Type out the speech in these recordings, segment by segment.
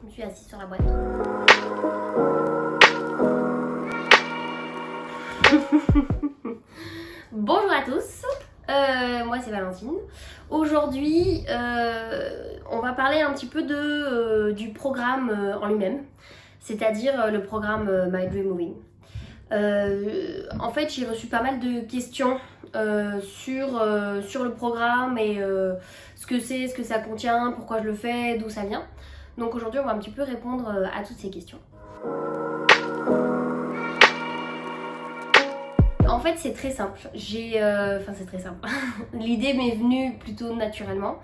Je me suis assise sur la boîte. Bonjour à tous, moi c'est Valentine. Aujourd'hui, on va parler un petit peu du programme en lui-même, c'est-à-dire le programme My Dream Moving. En fait, j'ai reçu pas mal de questions sur le programme et ce que c'est, ce que ça contient, pourquoi je le fais, d'où ça vient. Donc aujourd'hui, on va un petit peu répondre à toutes ces questions. En fait, c'est très simple. C'est très simple. L'idée m'est venue plutôt naturellement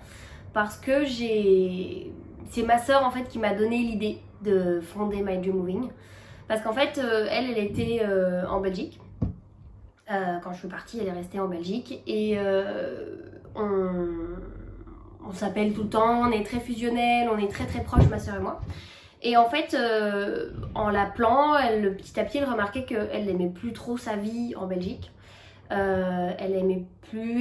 parce que c'est ma sœur en fait qui m'a donné l'idée de fonder My Dream Moving. Parce qu'en fait, elle était en Belgique. Quand je suis partie, elle est restée en Belgique et on s'appelle tout le temps, on est très fusionnels, on est très très proches, ma sœur et moi. Et en fait, en l'appelant, petit à petit, elle remarquait qu'elle n'aimait plus trop sa vie en Belgique. Elle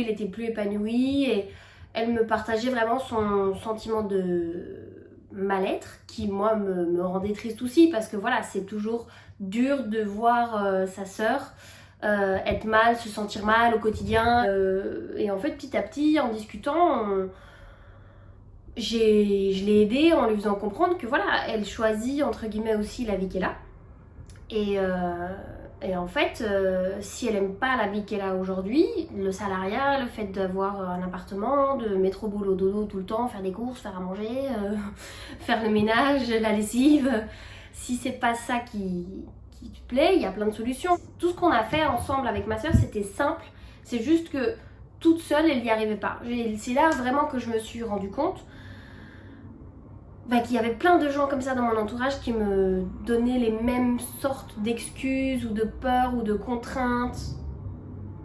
était plus épanouie et elle me partageait vraiment son sentiment de mal-être qui, moi, me rendait triste aussi parce que voilà, c'est toujours dur de voir sa sœur être mal, se sentir mal au quotidien. Et en fait, petit à petit, en discutant, je l'ai aidée en lui faisant comprendre que voilà, elle choisit entre guillemets aussi la vie qu'elle a. Et en fait, si elle aime pas la vie qu'elle a aujourd'hui, le salariat, le fait d'avoir un appartement, de mettre au boulot dodo tout le temps, faire des courses, faire à manger, faire le ménage, la lessive, si c'est pas ça qui te plaît, il y a plein de solutions. Tout ce qu'on a fait ensemble avec ma soeur, c'était simple. C'est juste que toute seule, elle n'y arrivait pas. C'est là vraiment que je me suis rendu compte qu'il y avait plein de gens comme ça dans mon entourage qui me donnaient les mêmes sortes d'excuses ou de peurs ou de contraintes,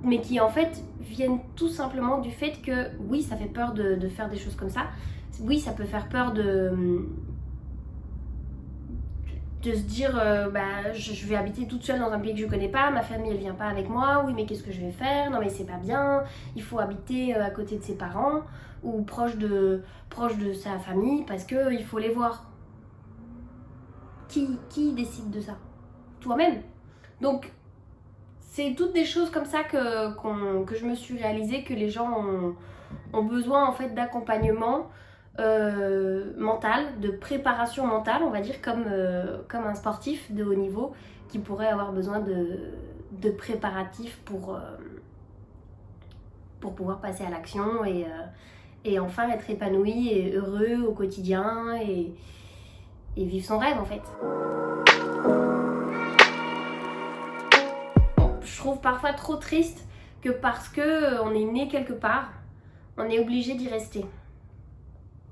mais qui en fait viennent tout simplement du fait que oui, ça fait peur de faire des choses comme ça. Oui, ça peut faire peur de se dire je vais habiter toute seule dans un pays que je connais pas, ma famille elle vient pas avec moi, oui mais qu'est-ce que je vais faire, non mais c'est pas bien, il faut habiter à côté de ses parents ou proche de sa famille parce que il faut les voir. Qui décide de ça? Toi-même. Donc c'est toutes des choses comme ça que je me suis réalisé que les gens ont besoin en fait d'accompagnement mental, de préparation mentale, on va dire, comme un sportif de haut niveau qui pourrait avoir besoin de préparatifs pour pouvoir passer à l'action et enfin être épanoui et heureux au quotidien et vivre son rêve en fait. Je trouve parfois trop triste que parce qu'on est né quelque part, on est obligé d'y rester.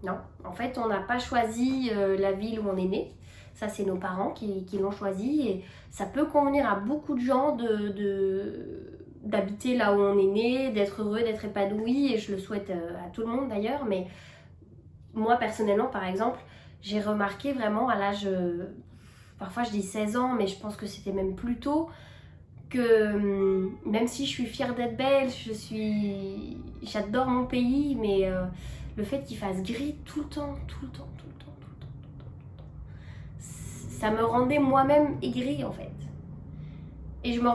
Non, en fait, on n'a pas choisi la ville où on est né. Ça, c'est nos parents qui l'ont choisi. Et ça peut convenir à beaucoup de gens d'habiter là où on est né, d'être heureux, d'être épanoui. Et je le souhaite à tout le monde d'ailleurs. Mais moi, personnellement, par exemple, j'ai remarqué vraiment à l'âge... parfois, je dis 16 ans, mais je pense que c'était même plus tôt. Que même si je suis fière d'être belge, j'adore mon pays, mais... le fait qu'il fasse gris tout le temps, ça me rendait moi-même aigrie en fait. Et je me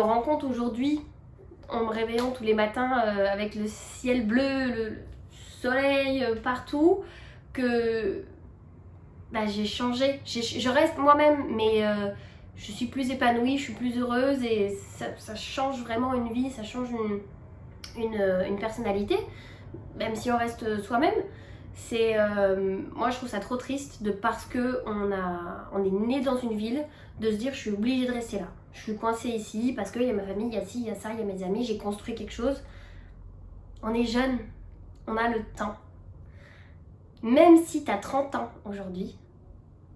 rends compte aujourd'hui, en me réveillant tous les matins avec le ciel bleu, le soleil partout, que j'ai changé. Je reste moi-même, mais je suis plus épanouie, je suis plus heureuse et ça change vraiment une vie, ça change une personnalité. Même si on reste soi-même, moi je trouve ça trop triste parce que on est né dans une ville, de se dire je suis obligée de rester là, je suis coincée ici parce qu'il y a ma famille, il y a ci, il y a ça, il y a mes amis, j'ai construit quelque chose. On est jeune, on a le temps. Même si tu as 30 ans aujourd'hui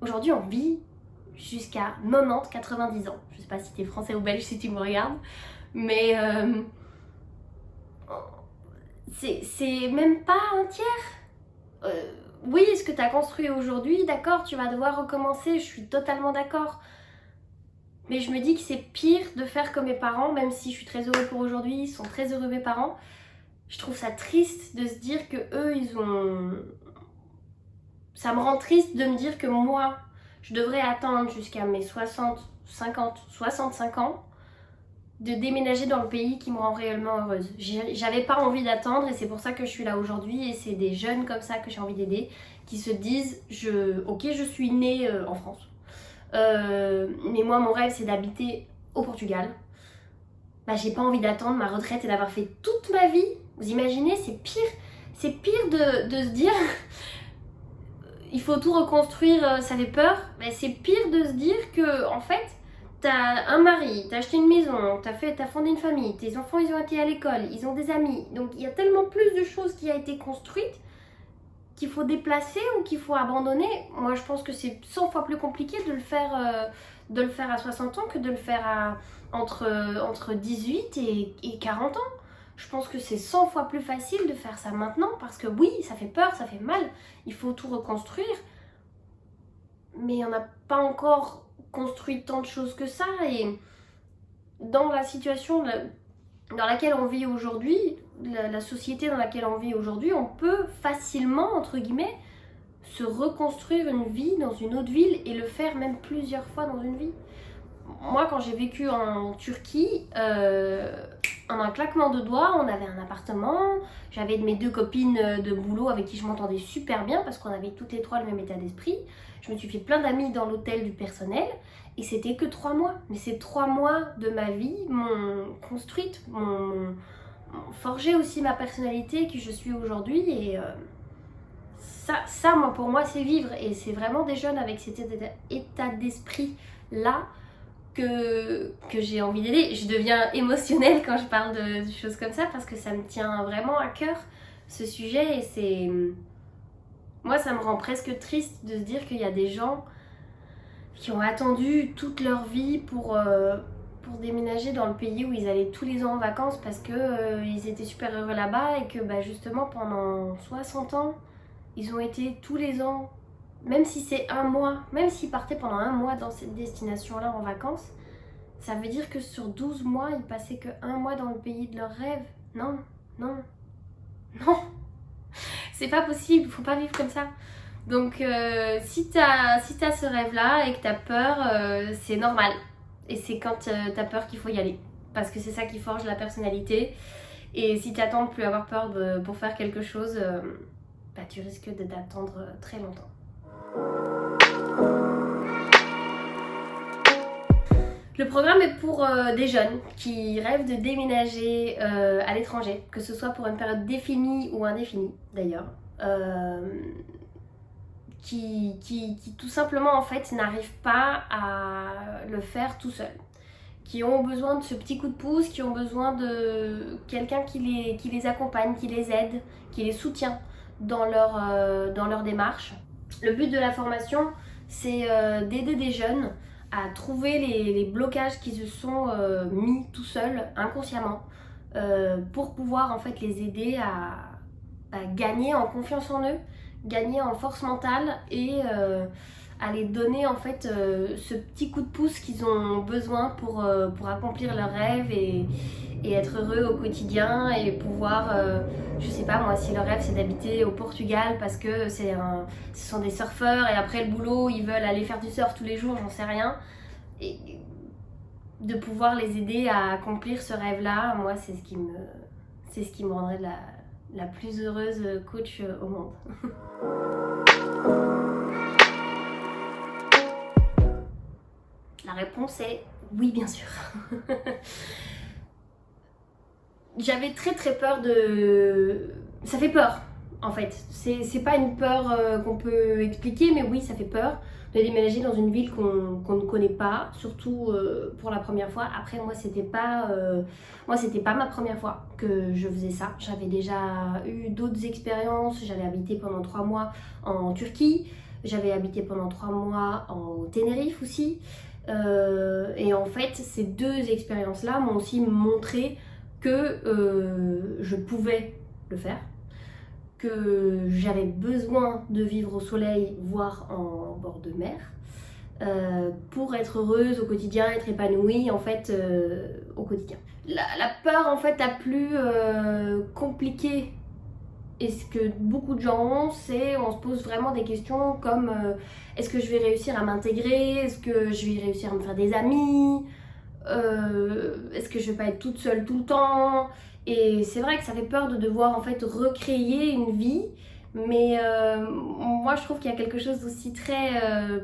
on vit jusqu'à 90, 90 ans. Je sais pas si tu es français ou belge si tu me regardes, mais c'est même pas un tiers. Oui, ce que tu as construit aujourd'hui, d'accord, tu vas devoir recommencer, je suis totalement d'accord. Mais je me dis que c'est pire de faire comme mes parents, même si je suis très heureuse pour aujourd'hui, ils sont très heureux mes parents. Je trouve ça triste de se dire que eux, ça me rend triste de me dire que moi, je devrais attendre jusqu'à mes 60, 50, 65 ans de déménager dans le pays qui me rend réellement heureuse. J'avais pas envie d'attendre et c'est pour ça que je suis là aujourd'hui et c'est des jeunes comme ça que j'ai envie d'aider qui se disent ok, je suis née en France, mais moi mon rêve c'est d'habiter au Portugal. Bah, j'ai pas envie d'attendre ma retraite et d'avoir fait toute ma vie. Vous imaginez, c'est pire de se dire il faut tout reconstruire, ça fait peur. Mais c'est pire de se dire que en fait t'as un mari, t'as acheté une maison, t'as fondé une famille, tes enfants ils ont été à l'école, ils ont des amis. Donc il y a tellement plus de choses qui a été construite qu'il faut déplacer ou qu'il faut abandonner. Moi je pense que c'est 100 fois plus compliqué de le faire à 60 ans que de le faire entre 18 et 40 ans. Je pense que c'est 100 fois plus facile de faire ça maintenant parce que oui, ça fait peur, ça fait mal, il faut tout reconstruire. Mais on n'a pas encore construit tant de choses que ça et dans la situation dans laquelle on vit aujourd'hui, la société dans laquelle on vit aujourd'hui, on peut facilement, entre guillemets, se reconstruire une vie dans une autre ville et le faire même plusieurs fois dans une vie. Moi, quand j'ai vécu en Turquie, en un claquement de doigts, on avait un appartement, j'avais mes 2 copines de boulot avec qui je m'entendais super bien parce qu'on avait toutes les 3 le même état d'esprit. Je me suis fait plein d'amis dans l'hôtel du personnel et c'était que 3 mois. Mais ces 3 mois de ma vie m'ont construite, m'ont forgé aussi ma personnalité qui je suis aujourd'hui et ça, moi, pour moi, c'est vivre et c'est vraiment des jeunes avec cet état d'esprit-là que j'ai envie d'aider. Je deviens émotionnelle quand je parle de choses comme ça parce que ça me tient vraiment à cœur ce sujet et c'est... Moi ça me rend presque triste de se dire qu'il y a des gens qui ont attendu toute leur vie pour déménager dans le pays où ils allaient tous les ans en vacances parce que ils étaient super heureux là-bas et que bah, justement pendant 60 ans ils ont été tous les ans. Même si c'est un mois, même s'ils partaient pendant un mois dans cette destination-là en vacances, ça veut dire que sur 12 mois, ils passaient que un mois dans le pays de leurs rêves. Non, non, non, c'est pas possible, faut pas vivre comme ça. Donc si t'as ce rêve-là et que t'as peur, c'est normal. Et c'est quand t'as peur qu'il faut y aller. Parce que c'est ça qui forge la personnalité. Et si t'attends de plus avoir peur pour faire quelque chose, bah, tu risques d'attendre très longtemps. Le programme est pour des jeunes qui rêvent de déménager à l'étranger, que ce soit pour une période définie ou indéfinie d'ailleurs, qui tout simplement en fait n'arrivent pas à le faire tout seul, qui ont besoin de ce petit coup de pouce, qui ont besoin de quelqu'un qui les accompagne, qui les aide, qui les soutient dans leur démarche. Le but de la formation, c'est d'aider des jeunes à trouver les blocages qui se sont mis tout seuls, inconsciemment, pour pouvoir en fait les aider à gagner en confiance en eux, gagner en force mentale et à les donner en fait ce petit coup de pouce qu'ils ont besoin pour accomplir leurs rêves et être heureux au quotidien et pouvoir, je sais pas moi, si leur rêve c'est d'habiter au Portugal parce que ce sont des surfeurs et après le boulot ils veulent aller faire du surf tous les jours, j'en sais rien, et de pouvoir les aider à accomplir ce rêve là, moi c'est ce qui me rendrait la plus heureuse coach au monde. La réponse est oui, bien sûr. J'avais très peur de... Ça fait peur en fait. C'est pas une peur qu'on peut expliquer, mais oui, ça fait peur de déménager dans une ville qu'on ne connaît pas, surtout pour la première fois. Après, moi, c'était pas ma première fois que je faisais ça. J'avais déjà eu d'autres expériences. J'avais habité pendant 3 mois en Turquie. J'avais habité pendant 3 mois en Tenerife aussi. Et en fait, ces 2 expériences-là m'ont aussi montré que je pouvais le faire, que j'avais besoin de vivre au soleil, voire en bord de mer, pour être heureuse au quotidien, être épanouie en fait au quotidien. La peur en fait la plus compliquée Et ce que beaucoup de gens ont, c'est on se pose vraiment des questions comme est-ce que je vais réussir à m'intégrer? Est-ce que je vais réussir à me faire des amis? Est-ce que je vais pas être toute seule tout le temps? Et c'est vrai que ça fait peur de devoir en fait recréer une vie, mais moi je trouve qu'il y a quelque chose d'aussi très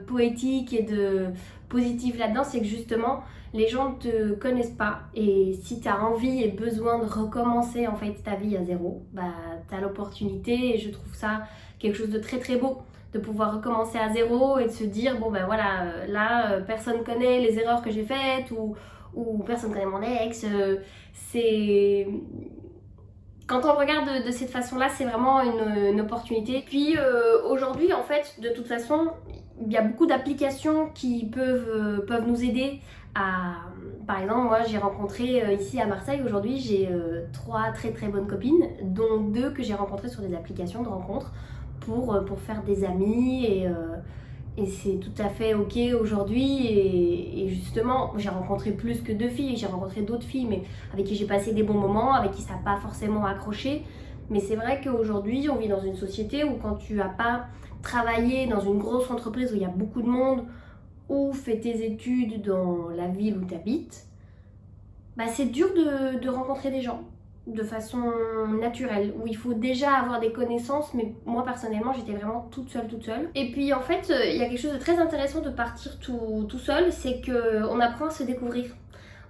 poétique et de positif là-dedans, c'est que justement les gens ne te connaissent pas et si tu as envie et besoin de recommencer en fait ta vie à zéro, bah tu as l'opportunité et je trouve ça quelque chose de très très beau de pouvoir recommencer à zéro et de se dire bon ben voilà là personne connaît les erreurs que j'ai faites ou personne connaît mon ex, c'est quand on regarde de cette façon-là, c'est vraiment une opportunité. Puis aujourd'hui, en fait, de toute façon, il y a beaucoup d'applications qui peuvent nous aider à... Par exemple, moi, j'ai rencontré ici à Marseille, aujourd'hui, j'ai 3 très très bonnes copines, dont 2 que j'ai rencontrées sur des applications de rencontres pour faire des amis et c'est tout à fait ok aujourd'hui et justement j'ai rencontré plus que 2 filles, j'ai rencontré d'autres filles mais avec qui j'ai passé des bons moments, avec qui ça n'a pas forcément accroché. Mais c'est vrai qu'aujourd'hui on vit dans une société où quand tu n'as pas travaillé dans une grosse entreprise où il y a beaucoup de monde ou fait tes études dans la ville où tu habites, bah c'est dur de rencontrer des gens de façon naturelle, où il faut déjà avoir des connaissances, mais moi personnellement j'étais vraiment toute seule. Et puis en fait, il y a quelque chose de très intéressant de partir tout seul, c'est qu'on apprend à se découvrir.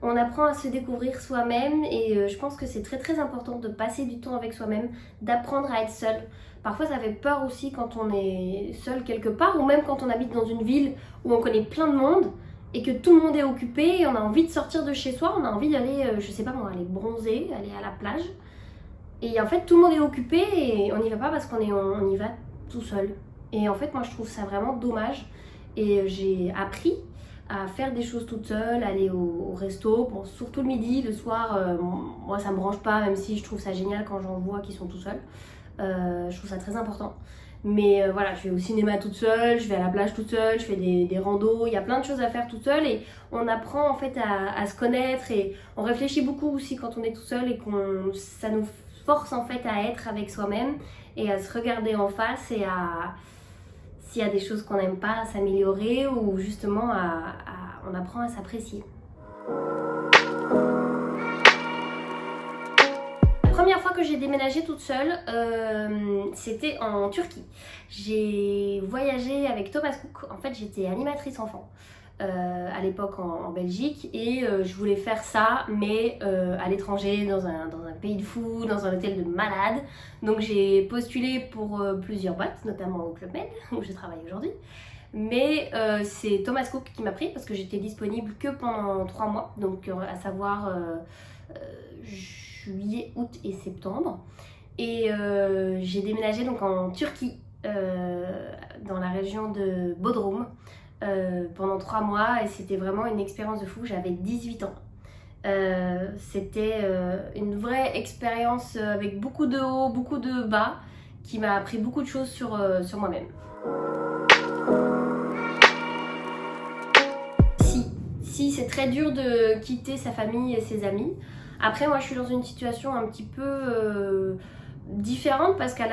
On apprend à se découvrir soi-même et je pense que c'est très très important de passer du temps avec soi-même, d'apprendre à être seul. Parfois ça fait peur aussi quand on est seul quelque part ou même quand on habite dans une ville où on connaît plein de monde et que tout le monde est occupé, et on a envie de sortir de chez soi, on a envie d'aller, je sais pas moi, aller bronzer, aller à la plage. Et en fait, tout le monde est occupé et on n'y va pas parce on y va tout seul. Et en fait, moi, je trouve ça vraiment dommage. Et j'ai appris à faire des choses toute seule, aller au resto, bon, surtout le midi, le soir, moi, ça me branche pas, même si je trouve ça génial quand j'en vois qui sont tout seuls. Je trouve ça très important. Mais voilà, je vais au cinéma toute seule, je vais à la plage toute seule, je fais des randos, il y a plein de choses à faire toute seule et on apprend en fait à se connaître et on réfléchit beaucoup aussi quand on est tout seul et ça nous force en fait à être avec soi-même et à se regarder en face et à, s'il y a des choses qu'on n'aime pas, à s'améliorer ou justement on apprend à s'apprécier. La première fois que j'ai déménagé toute seule, c'était en Turquie. J'ai voyagé avec Thomas Cook. En fait, j'étais animatrice enfant à l'époque en Belgique et je voulais faire ça, mais à l'étranger, dans un pays de fous, dans un hôtel de malade. Donc j'ai postulé pour plusieurs boîtes, notamment au Club Med, où je travaille aujourd'hui. Mais c'est Thomas Cook qui m'a pris parce que j'étais disponible que pendant 3 mois, donc à savoir juillet, août et septembre. Et j'ai déménagé donc en Turquie, dans la région de Bodrum, pendant 3 mois et c'était vraiment une expérience de fou. J'avais 18 ans. C'était une vraie expérience avec beaucoup de hauts, beaucoup de bas, qui m'a appris beaucoup de choses sur moi-même. Si, c'est très dur de quitter sa famille et ses amis. Après, moi, je suis dans une situation un petit peu différente parce qu'à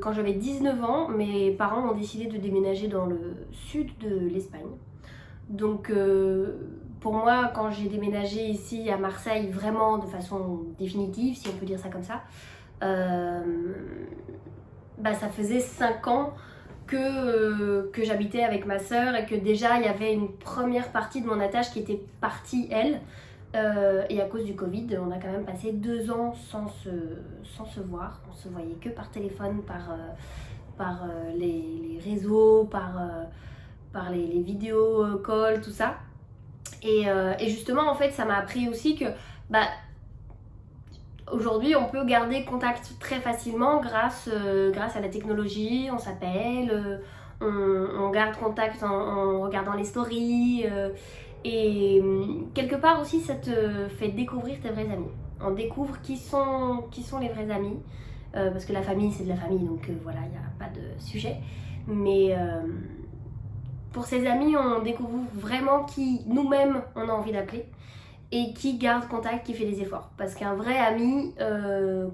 quand j'avais 19 ans, mes parents ont décidé de déménager dans le sud de l'Espagne. Donc, pour moi, quand j'ai déménagé ici à Marseille, vraiment de façon définitive, si on peut dire ça comme ça, ça faisait 5 ans que j'habitais avec ma sœur et que déjà il y avait une première partie de mon attache qui était partie, elle. Et à cause du Covid, on a quand même passé 2 ans sans se voir. On se voyait que par téléphone, par les réseaux, par les vidéos calls, tout ça. Et justement, en fait, ça m'a appris aussi que aujourd'hui, on peut garder contact très facilement grâce à la technologie. On s'appelle, on garde contact en regardant les stories. Et quelque part aussi, ça te fait découvrir tes vrais amis. On découvre qui sont les vrais amis. Parce que la famille, c'est de la famille, donc voilà, il n'y a pas de sujet. Mais pour ses amis, on découvre vraiment qui nous-mêmes on a envie d'appeler. Et qui garde contact, qui fait des efforts. Parce qu'un vrai ami,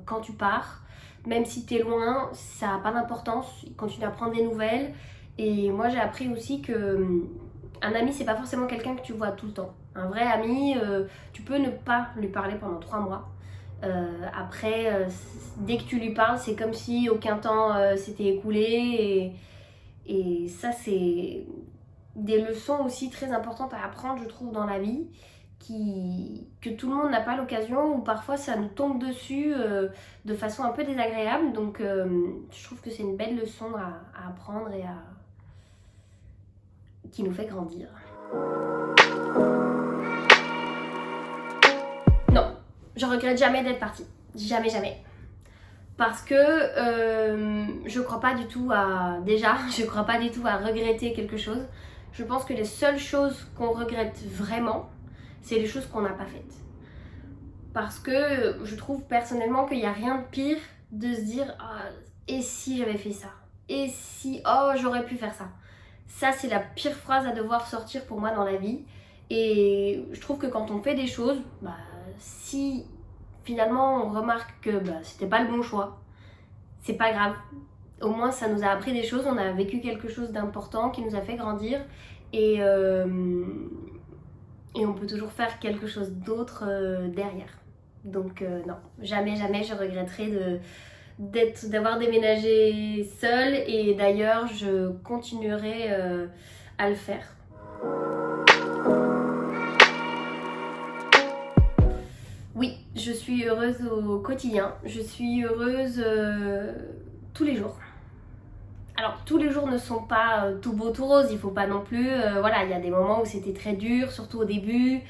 quand tu pars, même si t'es loin, ça n'a pas d'importance, il continue à prendre des nouvelles. Et moi j'ai appris aussi que un ami c'est pas forcément quelqu'un que tu vois tout le temps. Un vrai ami, tu peux ne pas lui parler pendant 3 mois. Après, dès que tu lui parles, c'est comme si aucun temps s'était écoulé. Et ça, c'est des leçons aussi très importantes à apprendre, je trouve, dans la vie, que tout le monde n'a pas l'occasion, ou parfois ça nous tombe dessus de façon un peu désagréable. Donc, je trouve que c'est une belle leçon à apprendre et qui nous fait grandir. Non, je regrette jamais d'être partie. Jamais, jamais. Parce que je crois pas du tout à... Déjà, je crois pas du tout à regretter quelque chose. Je pense que les seules choses qu'on regrette vraiment, c'est les choses qu'on n'a pas faites. Parce que je trouve personnellement qu'il n'y a rien de pire de se dire oh, et si j'avais fait ça? Et si, oh j'aurais pu faire ça? Ça c'est la pire phrase à devoir sortir pour moi dans la vie. Et je trouve que quand on fait des choses, bah, si finalement on remarque que bah, c'était pas le bon choix, c'est pas grave. Au moins ça nous a appris des choses, on a vécu quelque chose d'important qui nous a fait grandir. Et on peut toujours faire quelque chose d'autre derrière. Donc non, jamais, jamais je regretterai d'avoir déménagé seule. Et d'ailleurs, je continuerai à le faire. Oui, je suis heureuse au quotidien. Je suis heureuse tous les jours. Alors tous les jours ne sont pas tout beau tout rose, il faut pas non plus, voilà, il y a des moments où c'était très dur, surtout au début,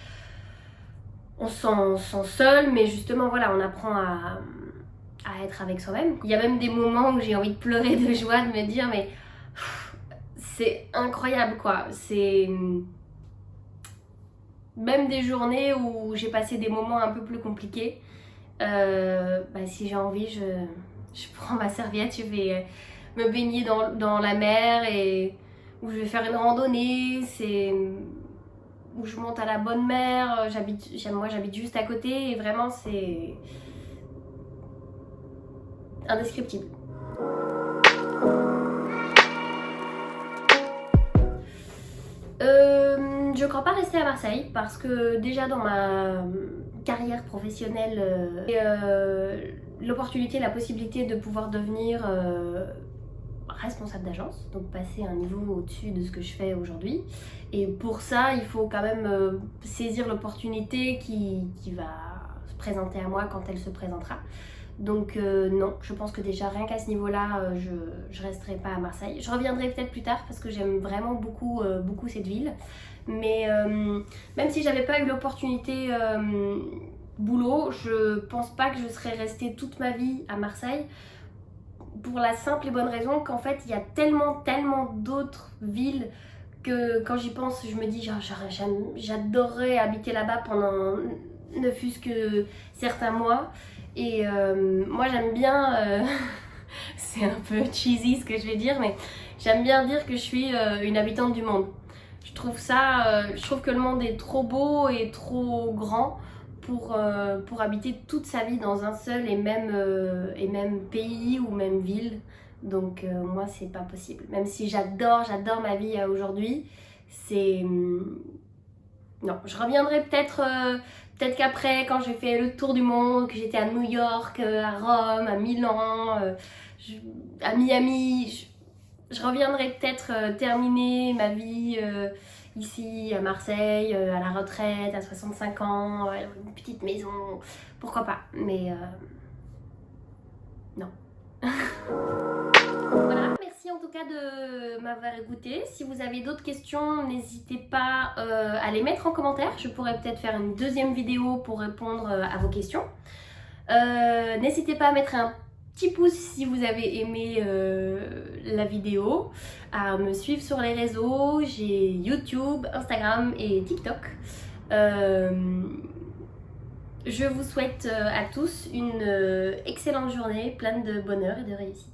on se sent seul, mais justement voilà, on apprend à être avec soi-même. Il y a même des moments où j'ai envie de pleurer de joie, de me dire mais c'est incroyable quoi, c'est même des journées où j'ai passé des moments un peu plus compliqués, bah, si j'ai envie, je prends ma serviette, je vais me baigner dans la mer et où je vais faire une randonnée, où je monte à la bonne mer, moi j'habite juste à côté et vraiment c'est indescriptible. Je crois pas rester à Marseille parce que déjà dans ma carrière professionnelle, l'opportunité, la possibilité de pouvoir devenir responsable d'agence, donc passer un niveau au-dessus de ce que je fais aujourd'hui. Et pour ça, il faut quand même saisir l'opportunité qui va se présenter à moi quand elle se présentera. Donc non, je pense que déjà rien qu'à ce niveau-là, je resterai pas à Marseille. Je reviendrai peut-être plus tard parce que j'aime vraiment beaucoup cette ville. Mais même si j'avais pas eu l'opportunité boulot, je pense pas que je serais restée toute ma vie à Marseille. Pour la simple et bonne raison qu'en fait il y a tellement d'autres villes que quand j'y pense je me dis genre, j'adorerais habiter là-bas pendant ne fût-ce que certains mois. Et moi j'aime bien, c'est un peu cheesy ce que je vais dire, mais j'aime bien dire que je suis une habitante du monde. Je trouve que le monde est trop beau et trop grand pour habiter toute sa vie dans un seul et même pays ou même ville. Donc moi c'est pas possible. Même si j'adore ma vie aujourd'hui, c'est... Non, je reviendrai peut-être qu'après, quand j'ai fait le tour du monde, que j'étais à New York, à Rome, à Milan, à Miami, je reviendrai peut-être terminer ma vie ici à Marseille, à la retraite, à 65 ans, une petite maison, pourquoi pas, mais non. Voilà, merci en tout cas de m'avoir écouté. Si vous avez d'autres questions, n'hésitez pas à les mettre en commentaire. Je pourrais peut-être faire une deuxième vidéo pour répondre à vos questions. N'hésitez pas à mettre un petit pouce si vous avez aimé la vidéo, à me suivre sur les réseaux, j'ai YouTube, Instagram et TikTok. Je vous souhaite à tous une excellente journée, pleine de bonheur et de réussite.